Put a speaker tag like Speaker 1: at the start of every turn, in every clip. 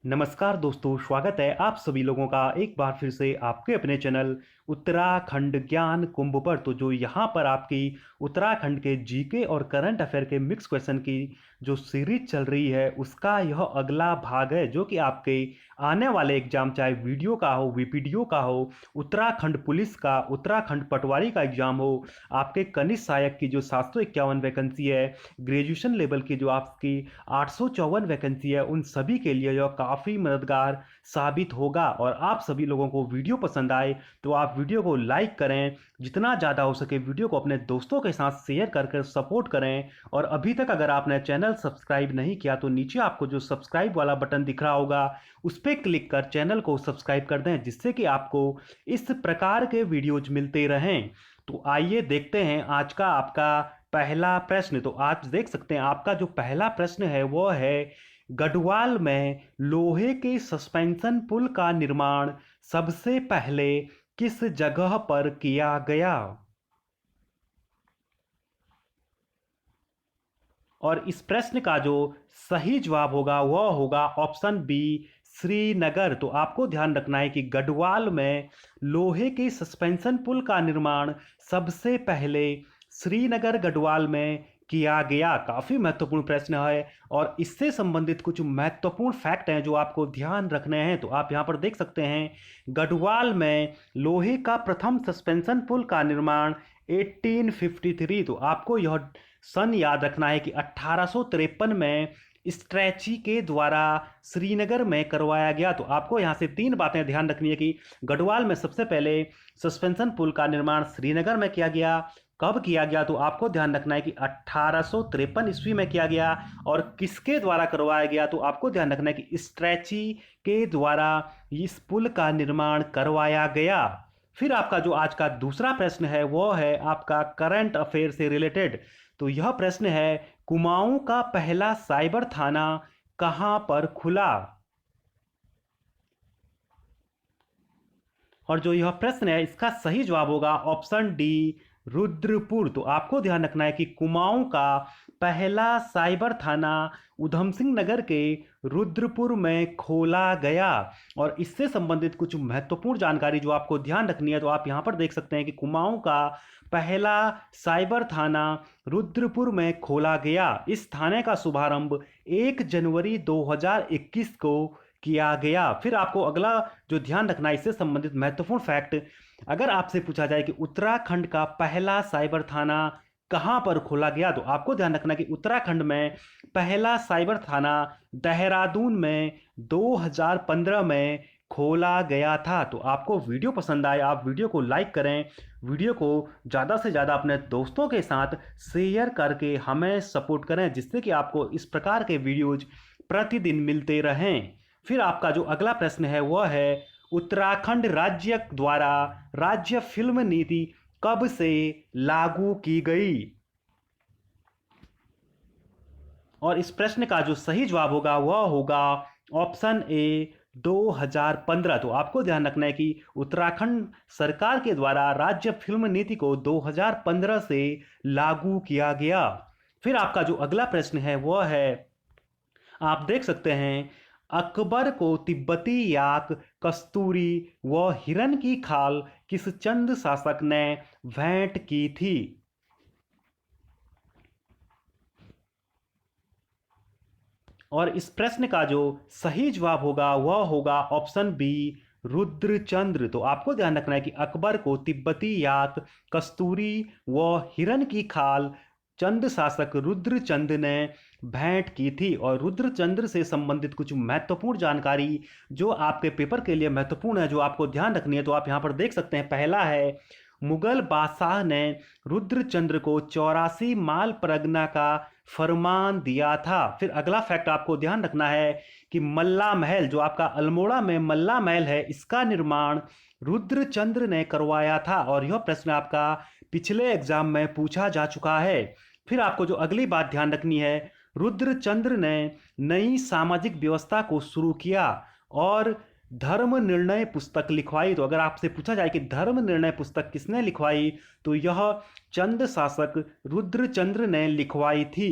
Speaker 1: नमस्कार दोस्तों, स्वागत है आप सभी लोगों का एक बार फिर से आपके अपने चैनल उत्तराखंड ज्ञान कुंभ पर। तो जो यहाँ पर आपकी उत्तराखंड के जीके और करंट अफेयर के मिक्स क्वेश्चन की जो सीरीज चल रही है उसका यह अगला भाग है, जो कि आपके आने वाले एग्जाम, चाहे वीडियो का हो, वीपीडीओ का हो, उत्तराखंड पुलिस का, उत्तराखंड पटवारी का एग्जाम हो, आपके कनिष्ठ सहायक की जो 751 वैकेंसी है, ग्रेजुएशन लेवल की जो आपकी 854 वैकेंसी है, उन सभी के लिए यह काफ़ी मददगार साबित होगा। और आप सभी लोगों को वीडियो पसंद आए तो आप वीडियो को लाइक करें, जितना ज़्यादा हो सके वीडियो को अपने दोस्तों के साथ शेयर करके सपोर्ट करें। और अभी तक अगर आपने चैनल सब्सक्राइब नहीं किया तो नीचे आपको जो सब्सक्राइब वाला बटन दिख रहा होगा उस पर क्लिक कर चैनल को सब्सक्राइब कर दें, जिससे कि आपको इस प्रकार के वीडियोज मिलते रहें। तो आइए देखते हैं आज का आपका पहला प्रश्न। तो आज देख सकते हैं आपका जो पहला प्रश्न है वो है, गढ़वाल में लोहे के सस्पेंशन पुल का निर्माण सबसे पहले किस जगह पर किया गया? और इस प्रश्न का जो सही जवाब होगा वह होगा ऑप्शन बी, श्रीनगर। तो आपको ध्यान रखना है कि गढ़वाल में लोहे के सस्पेंशन पुल का निर्माण सबसे पहले श्रीनगर गढ़वाल में किया गया। काफ़ी महत्वपूर्ण प्रश्न है और इससे संबंधित कुछ महत्वपूर्ण फैक्ट हैं जो आपको ध्यान रखने हैं। तो आप यहाँ पर देख सकते हैं, गढ़वाल में लोहे का प्रथम सस्पेंशन पुल का निर्माण 1853। तो आपको यह सन याद रखना है कि 1853 में स्ट्रैची के द्वारा श्रीनगर में करवाया गया। तो आपको यहाँ से तीन बातें ध्यान रखनी है कि गढ़वाल में सबसे पहले सस्पेंशन पुल का निर्माण श्रीनगर में किया गया। कब किया गया? तो आपको ध्यान रखना है कि 1853 ईस्वी में किया गया। और किसके द्वारा करवाया गया? तो आपको ध्यान रखना है कि स्ट्रैची के द्वारा इस पुल का निर्माण करवाया गया। फिर आपका जो आज का दूसरा प्रश्न है वो है आपका करंट अफेयर से रिलेटेड। तो यह प्रश्न है, कुमाऊं का पहला साइबर थाना कहां पर खुला? और जो यह प्रश्न है इसका सही जवाब होगा ऑप्शन डी, रुद्रपुर। तो आपको ध्यान रखना है कि कुमाऊं का पहला साइबर थाना उधम सिंह नगर के रुद्रपुर में खोला गया। और इससे संबंधित कुछ महत्वपूर्ण जानकारी जो आपको ध्यान रखनी है, तो आप यहाँ पर देख सकते हैं कि कुमाऊं का पहला साइबर थाना रुद्रपुर में खोला गया। इस थाने का शुभारंभ 1 जनवरी 2021 को किया गया। फिर आपको अगला जो ध्यान रखना है इससे संबंधित महत्वपूर्ण फैक्ट, अगर आपसे पूछा जाए कि उत्तराखंड का पहला साइबर थाना कहां पर खोला गया, तो आपको ध्यान रखना कि उत्तराखंड में पहला साइबर थाना देहरादून में 2015 में खोला गया था। तो आपको वीडियो पसंद आए आप वीडियो को लाइक करें, वीडियो को ज़्यादा से ज़्यादा अपने दोस्तों के साथ शेयर करके हमें सपोर्ट करें, जिससे कि आपको इस प्रकार के वीडियोज प्रतिदिन मिलते रहें। फिर आपका जो अगला प्रश्न है वह है, उत्तराखंड राज्य द्वारा राज्य फिल्म नीति कब से लागू की गई? और इस प्रश्न का जो सही जवाब होगा वह होगा ऑप्शन ए, 2015। तो आपको ध्यान रखना है कि उत्तराखंड सरकार के द्वारा राज्य फिल्म नीति को 2015 से लागू किया गया। फिर आपका जो अगला प्रश्न है वह है, आप देख सकते हैं, अकबर को तिब्बती याक, कस्तूरी व हिरन की खाल किस चंद शासक ने भेंट की थी? और इस प्रश्न का जो सही जवाब होगा वह होगा ऑप्शन बी, रुद्रचंद्र। तो आपको ध्यान रखना है कि अकबर को तिब्बती याक, कस्तूरी व हिरन की खाल चंद शासक रुद्रचंद ने भेंट की थी। और रुद्रचंद्र से संबंधित कुछ महत्वपूर्ण जानकारी जो आपके पेपर के लिए महत्वपूर्ण है, जो आपको ध्यान रखनी है, तो आप यहाँ पर देख सकते हैं। पहला है, मुगल बादशाह ने रुद्रचंद्र को 84 माल परगना का फरमान दिया था। फिर अगला फैक्ट आपको ध्यान रखना है कि मल्ला महल, जो आपका अल्मोड़ा में मल्ला महल है, इसका निर्माण रुद्रचंद्र ने करवाया था। और यह प्रश्न आपका पिछले एग्जाम में पूछा जा चुका है। फिर आपको जो अगली बात ध्यान रखनी है, रुद्रचंद्र ने नई सामाजिक व्यवस्था को शुरू किया और धर्म निर्णय पुस्तक लिखवाई। तो अगर आपसे पूछा जाए कि धर्म निर्णय पुस्तक किसने लिखवाई, तो यह चंद शासक रुद्रचंद्र ने लिखवाई थी।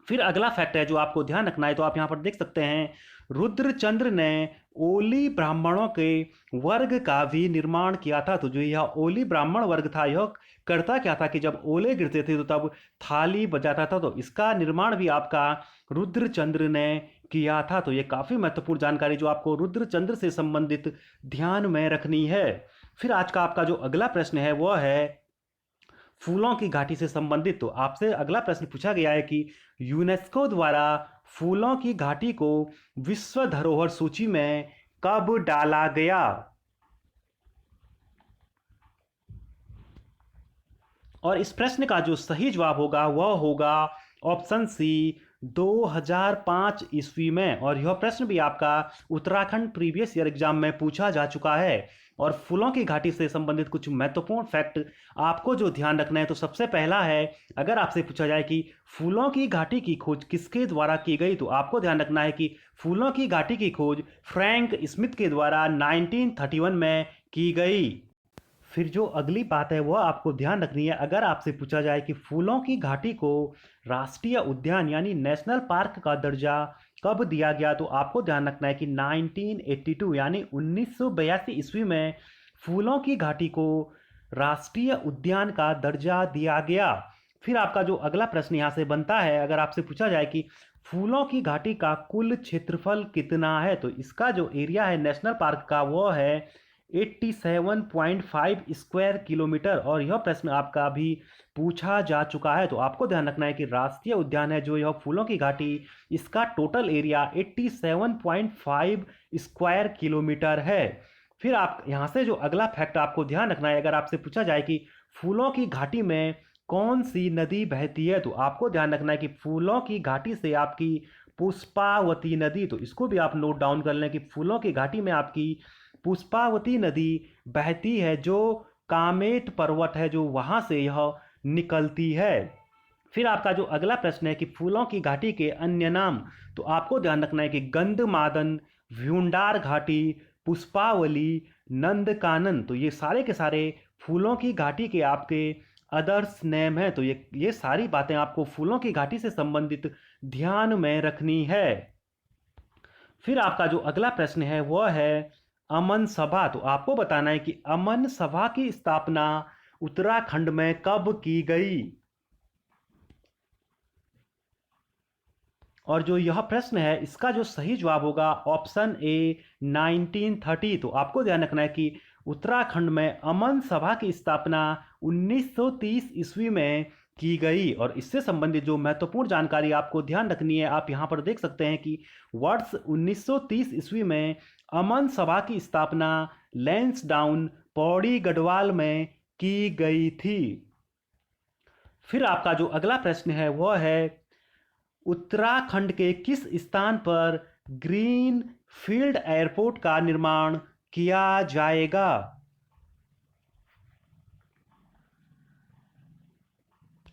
Speaker 1: फिर अगला फैक्ट है जो आपको ध्यान रखना है, तो आप यहाँ पर देख सकते हैं, रुद्रचंद्र ने ओली ब्राह्मणों के वर्ग का भी निर्माण किया था। तो जो यह ओली ब्राह्मण वर्ग था, यह करता क्या था कि जब ओले गिरते थे तो तब थाली बजाता था। तो इसका निर्माण भी आपका रुद्रचंद्र ने किया था। तो ये काफ़ी महत्वपूर्ण जानकारी जो आपको रुद्रचंद्र से संबंधित ध्यान में रखनी है। फिर आज का आपका जो अगला प्रश्न है वह है फूलों की घाटी से संबंधित। तो आपसे अगला प्रश्न पूछा गया है कि यूनेस्को द्वारा फूलों की घाटी को विश्व धरोहर सूची में कब डाला गया? और इस प्रश्न का जो सही जवाब होगा वह होगा ऑप्शन सी, 2005 ईस्वी में। और यह प्रश्न भी आपका उत्तराखंड प्रीवियस ईयर एग्जाम में पूछा जा चुका है। और फूलों की घाटी से संबंधित कुछ महत्वपूर्ण फैक्ट आपको जो ध्यान रखना है, तो सबसे पहला है, अगर आपसे पूछा जाए कि फूलों की घाटी की खोज किसके द्वारा की गई, तो आपको ध्यान रखना है कि फूलों की घाटी की खोज फ्रैंक स्मिथ के द्वारा 1931 में की गई। फिर जो अगली बात है वह आपको ध्यान रखनी है, अगर आपसे पूछा जाए कि फूलों की घाटी को राष्ट्रीय उद्यान यानी नेशनल पार्क का दर्जा कब दिया गया, तो आपको ध्यान रखना है कि 1982 यानी 1982 ईस्वी में फूलों की घाटी को राष्ट्रीय उद्यान का दर्जा दिया गया। फिर आपका जो अगला प्रश्न यहाँ से बनता है, अगर आपसे पूछा जाए कि फूलों की घाटी का कुल क्षेत्रफल कितना है, तो इसका जो एरिया है नेशनल पार्क का वो है 87.5 स्क्वायर किलोमीटर। और यह प्रश्न आपका भी पूछा जा चुका है। तो आपको ध्यान रखना है कि राष्ट्रीय उद्यान है जो यह फूलों की घाटी, इसका टोटल एरिया 87.5 स्क्वायर किलोमीटर है। फिर आप यहाँ से जो अगला फैक्ट आपको ध्यान रखना है, अगर आपसे पूछा जाए कि फूलों की घाटी में कौन सी नदी बहती है, तो आपको ध्यान रखना है कि फूलों की घाटी से आपकी पुष्पावती नदी, तो इसको भी आप नोट डाउन कर लें कि फूलों की घाटी में आपकी पुष्पावती नदी बहती है, जो कामेट पर्वत है जो वहाँ से यह निकलती है। फिर आपका जो अगला प्रश्न है कि फूलों की घाटी के अन्य नाम, तो आपको ध्यान रखना है कि गंधमादन, भ्यूंडार घाटी, पुष्पावली, नंदकानन, तो ये सारे के सारे फूलों की घाटी के आपके अदर्स नेम है। तो ये सारी बातें आपको फूलों की घाटी से संबंधित ध्यान में रखनी है। फिर आपका जो अगला प्रश्न है वह है अमन सभा। तो आपको बताना है कि अमन सभा की स्थापना उत्तराखंड में कब की गई। और जो यह प्रश्न है इसका जो सही जवाब होगा ऑप्शन ए 1930। तो आपको ध्यान रखना है कि उत्तराखंड में अमन सभा की स्थापना 1930 ईस्वी में की गई। और इससे संबंधित जो महत्वपूर्ण जानकारी आपको ध्यान रखनी है, आप यहाँ पर देख सकते हैं कि वर्ष 1930 ईस्वी में अमन सभा की स्थापना लैंसडाउन, पौड़ी गढ़वाल में की गई थी। फिर आपका जो अगला प्रश्न है वह है उत्तराखंड के किस स्थान पर ग्रीन फील्ड एयरपोर्ट का निर्माण किया जाएगा।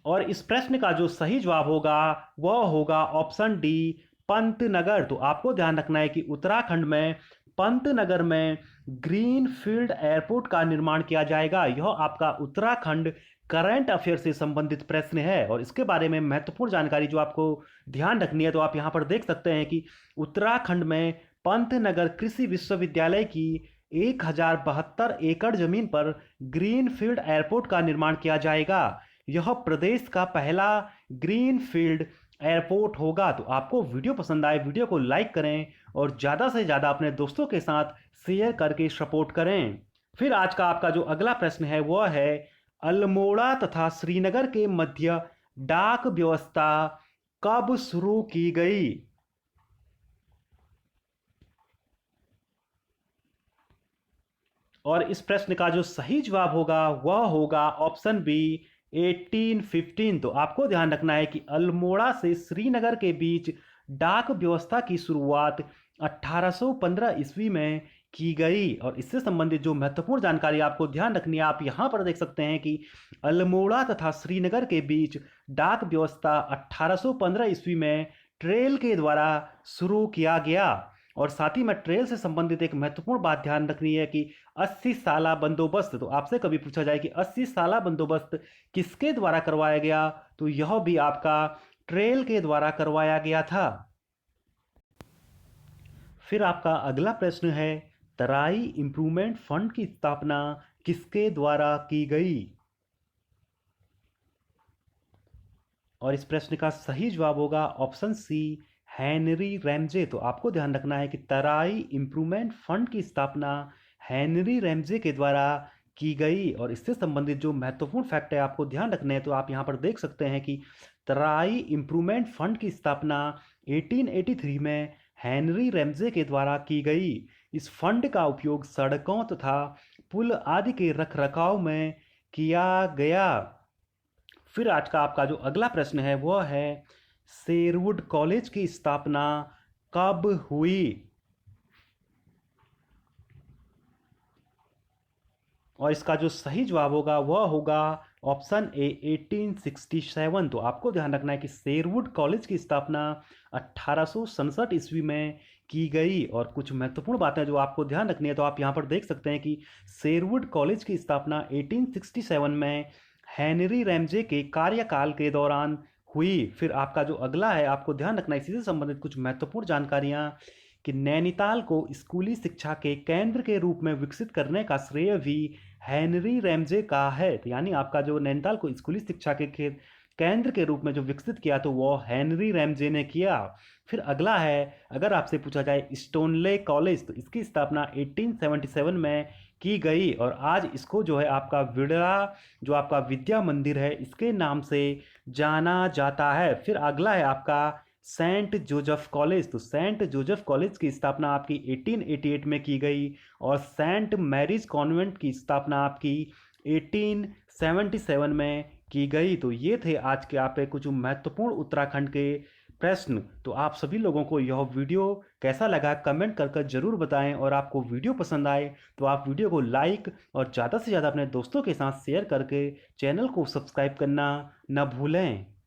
Speaker 1: और इस प्रश्न का जो सही जवाब होगा वह होगा ऑप्शन डी, पंतनगर। तो आपको ध्यान रखना है कि उत्तराखंड में पंतनगर में ग्रीन फील्ड एयरपोर्ट का निर्माण किया जाएगा। यह आपका उत्तराखंड करंट अफेयर से संबंधित प्रश्न है। और इसके बारे में महत्वपूर्ण जानकारी जो आपको ध्यान रखनी है, तो आप यहाँ पर देख सकते हैं कि उत्तराखंड में पंतनगर कृषि विश्वविद्यालय की 1072 एकड़ जमीन पर ग्रीन फील्ड एयरपोर्ट का निर्माण किया जाएगा। यह प्रदेश का पहला ग्रीन फील्ड एयरपोर्ट होगा। तो आपको वीडियो पसंद आए, वीडियो को लाइक करें और ज़्यादा से ज़्यादा अपने दोस्तों के साथ शेयर करके सपोर्ट करें। फिर आज का आपका जो अगला प्रश्न है वह है अल्मोड़ा तथा श्रीनगर के मध्य डाक व्यवस्था कब शुरू की गई। और इस प्रश्न का जो सही जवाब होगा वह होगा ऑप्शन बी, 1815। तो आपको ध्यान रखना है कि अल्मोड़ा से श्रीनगर के बीच डाक व्यवस्था की शुरुआत 1815 ईस्वी में की गई। और इससे संबंधित जो महत्वपूर्ण जानकारी आपको ध्यान रखनी है, आप यहाँ पर देख सकते हैं कि अल्मोड़ा तथा श्रीनगर के बीच डाक व्यवस्था 1815 ईस्वी में ट्रेल के द्वारा शुरू किया गया। और साथ ही में ट्रेल से संबंधित एक महत्वपूर्ण बात ध्यान रखनी है कि 80 साला बंदोबस्त। तो आपसे कभी पूछा जाए कि 80 साला बंदोबस्त किसके द्वारा करवाया गया, तो यह भी आपका ट्रेल के द्वारा करवाया गया था? फिर आपका अगला प्रश्न है, तराई इंप्रूवमेंट फंड की स्थापना किसके द्वारा की गई? और इस प्रश्न का सही जवाब होगा ऑप्शन सी, हेनरी रैमजे। तो आपको ध्यान रखना है कि तराई इंप्रूवमेंट फंड की स्थापना हेनरी रैमजे के द्वारा की गई। और इससे संबंधित जो महत्वपूर्ण फैक्ट है आपको ध्यान रखने हैं, तो आप यहाँ पर देख सकते हैं कि तराई इंप्रूवमेंट फंड की स्थापना 1883 में हेनरी रैमजे के द्वारा की गई। इस फंड का उपयोग सड़कों तथा पुल आदि के रखरखाव में किया गया। फिर आज का आपका जो अगला प्रश्न है वह है, शेरवुड कॉलेज की स्थापना कब हुई? और इसका जो सही जवाब होगा वह होगा ऑप्शन ए, 1867। तो आपको ध्यान रखना है कि शेरवुड कॉलेज की स्थापना 1867 ईस्वी में की गई। और कुछ महत्वपूर्ण बातें जो आपको ध्यान रखनी है, तो आप यहाँ पर देख सकते हैं कि शेरवुड कॉलेज की स्थापना 1867 में हेनरी रैमजे के कार्यकाल के दौरान हुई। फिर आपका जो अगला है, आपको ध्यान रखना है इसी से संबंधित कुछ महत्वपूर्ण जानकारियाँ, कि नैनीताल को स्कूली शिक्षा के केंद्र के रूप में विकसित करने का श्रेय भी हेनरी रैमजे का है। तो यानी आपका जो नैनीताल को स्कूली शिक्षा के केंद्र के रूप में जो विकसित किया, तो वो हेनरी रैमजे ने किया। फिर अगला है, अगर आपसे पूछा जाए स्टोनले कॉलेज, तो इसकी स्थापना 1877 में की गई। और आज इसको जो है आपका विड़ा, जो आपका विद्या मंदिर है, इसके नाम से जाना जाता है। फिर अगला है आपका सेंट जोसेफ कॉलेज। तो सेंट जोसेफ कॉलेज की स्थापना आपकी 1888 में की गई। और सेंट मैरीज कॉन्वेंट की स्थापना आपकी 1877 में की गई। तो ये थे आज के आप कुछ महत्वपूर्ण उत्तराखंड के प्रश्न। तो आप सभी लोगों को यह वीडियो कैसा लगा कमेंट कर जरूर बताएं। और आपको वीडियो पसंद आए तो आप वीडियो को लाइक और ज़्यादा से ज़्यादा अपने दोस्तों के साथ शेयर करके चैनल को सब्सक्राइब करना न भूलें।